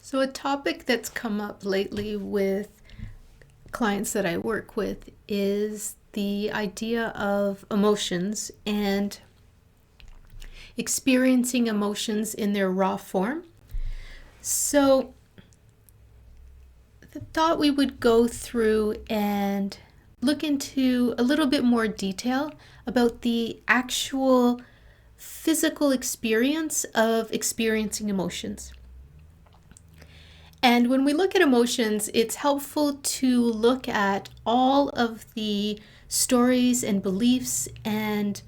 So, a topic that's come up lately with clients that I work with is the idea of emotions and experiencing emotions in their raw form. So, I thought we would go through and look into a little bit more detail about the actual physical experience of experiencing emotions. And when we look at emotions, it's helpful to look at all of the stories and beliefs and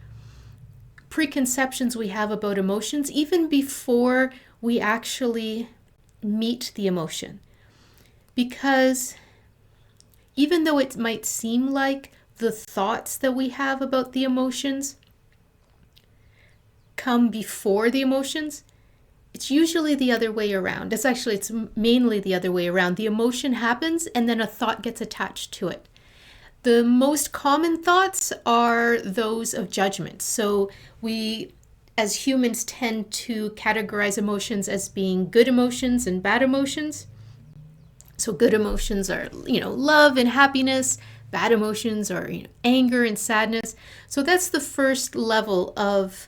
preconceptions we have about emotions, even before we actually meet the emotion. Because even though it might seem like the thoughts that we have about the emotions come before the emotions, it's usually the other way around. It's mainly the other way around. The emotion happens and then a thought gets attached to it. The most common thoughts are those of judgment. So we, as humans, tend to categorize emotions as being good emotions and bad emotions. So good emotions are, love and happiness. Bad emotions are, anger and sadness. So that's the first level of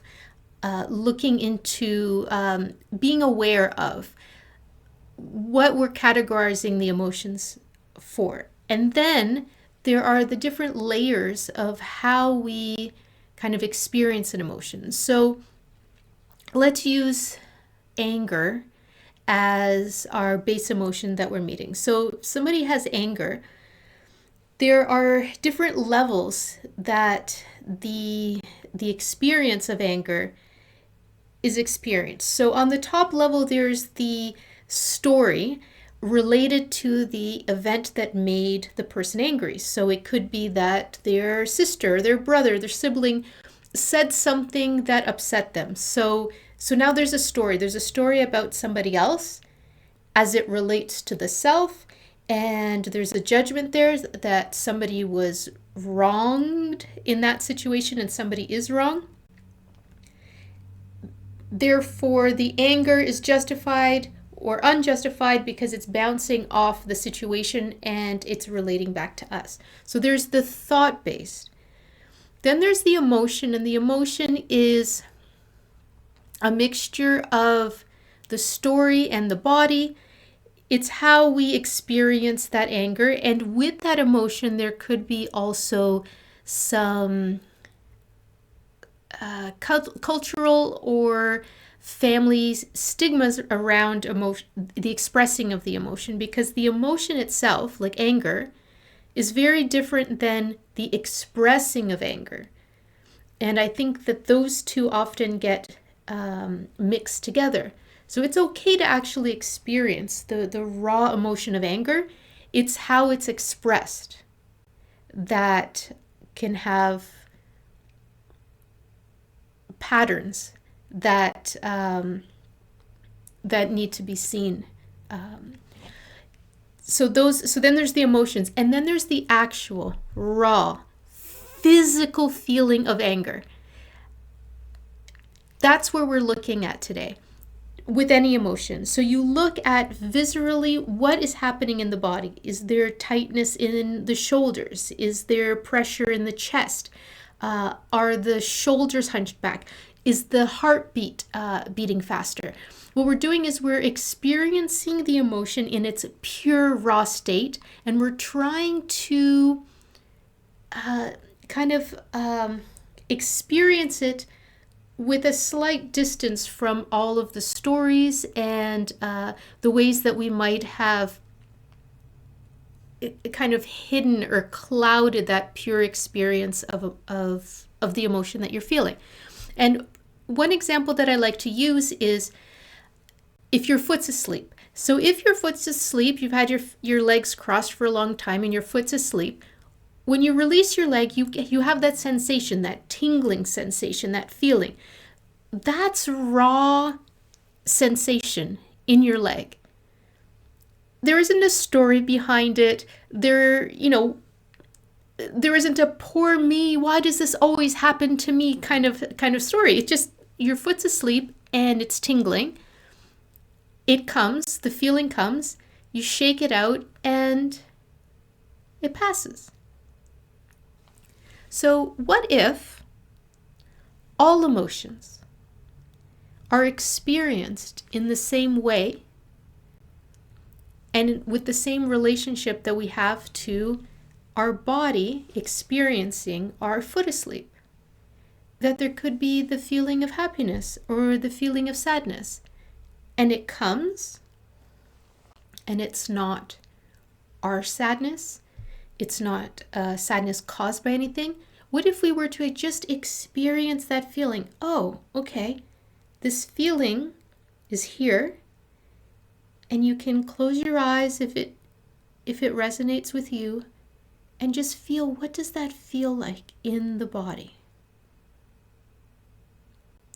looking into being aware of what we're categorizing the emotions for. And then there are the different layers of how we kind of experience an emotion. So let's use anger as our base emotion that we're meeting. So if somebody has anger, there are different levels that the experience of anger is experienced. So on the top level, there's the story related to the event that made the person angry. So it could be that their sister, their brother, their sibling said something that upset them. So now there's a story. There's a story about somebody else as it relates to the self, and there's a judgment there that somebody was wronged in that situation and somebody is wrong. Therefore, the anger is justified or unjustified because it's bouncing off the situation and it's relating back to us. So there's the thought based. Then there's the emotion, and the emotion is a mixture of the story and the body. It's how we experience that anger, and with that emotion, there could be also some cultural or family stigmas around emotion, the expressing of the emotion, because the emotion itself, like anger, is very different than the expressing of anger. And I think that those two often get mixed together. So it's okay to actually experience the raw emotion of anger. It's how it's expressed that can have patterns that that need to be seen. So then there's the emotions, and then there's the actual raw physical feeling of anger. That's where we're looking at today with any emotion. So you look at viscerally what is happening in the body. Is there tightness in the shoulders? Is there pressure in the chest? Are the shoulders hunched back? Is the heartbeat beating faster? What we're doing is we're experiencing the emotion in its pure raw state, and we're trying to experience it with a slight distance from all of the stories and the ways that we might have kind of hidden or clouded that pure experience of the emotion that you're feeling. And one example that I like to use is if your foot's asleep. So if your foot's asleep, you've had your legs crossed for a long time and your foot's asleep, when you release your leg, you have that sensation, that tingling sensation, that feeling. That's raw sensation in your leg. There isn't a story behind it. There isn't a poor me, why does this always happen to me kind of story. It's just your foot's asleep and it's tingling. It comes, the feeling comes, you shake it out, and it passes. So what if all emotions are experienced in the same way and with the same relationship that we have to our body experiencing our foot asleep? That there could be the feeling of happiness or the feeling of sadness, and it comes, and it's not our sadness, it's not sadness caused by anything. What if we were to just experience that feeling? Oh, okay, this feeling is here, and you can close your eyes if it resonates with you, and just feel, what does that feel like in the body?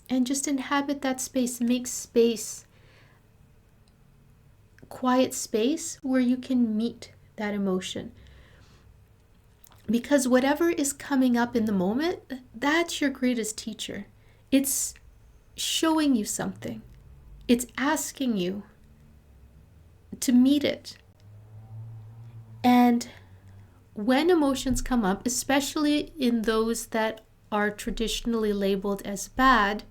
And just inhabit that space, make space, quiet space where you can meet that emotion. Because whatever is coming up in the moment, that's your greatest teacher. It's showing you something. It's asking you to meet it. And when emotions come up, especially in those that are traditionally labeled as bad,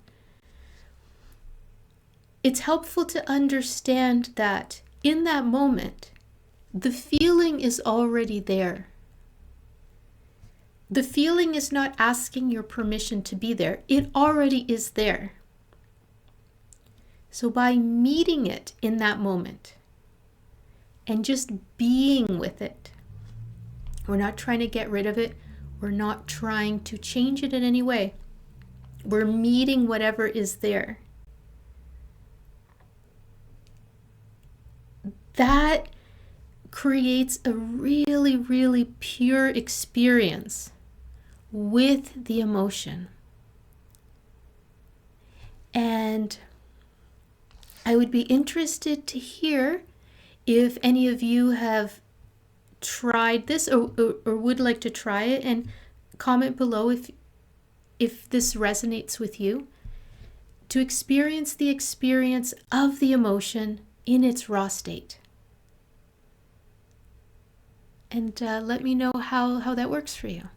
it's helpful to understand that in that moment, the feeling is already there. The feeling is not asking your permission to be there. It already is there. So by meeting it in that moment and just being with it, we're not trying to get rid of it. We're not trying to change it in any way. We're meeting whatever is there. That creates a really, really pure experience with the emotion. And I would be interested to hear if any of you have tried this or would like to try it, and comment below if this resonates with you, to experience the experience of the emotion in its raw state. And let me know how that works for you.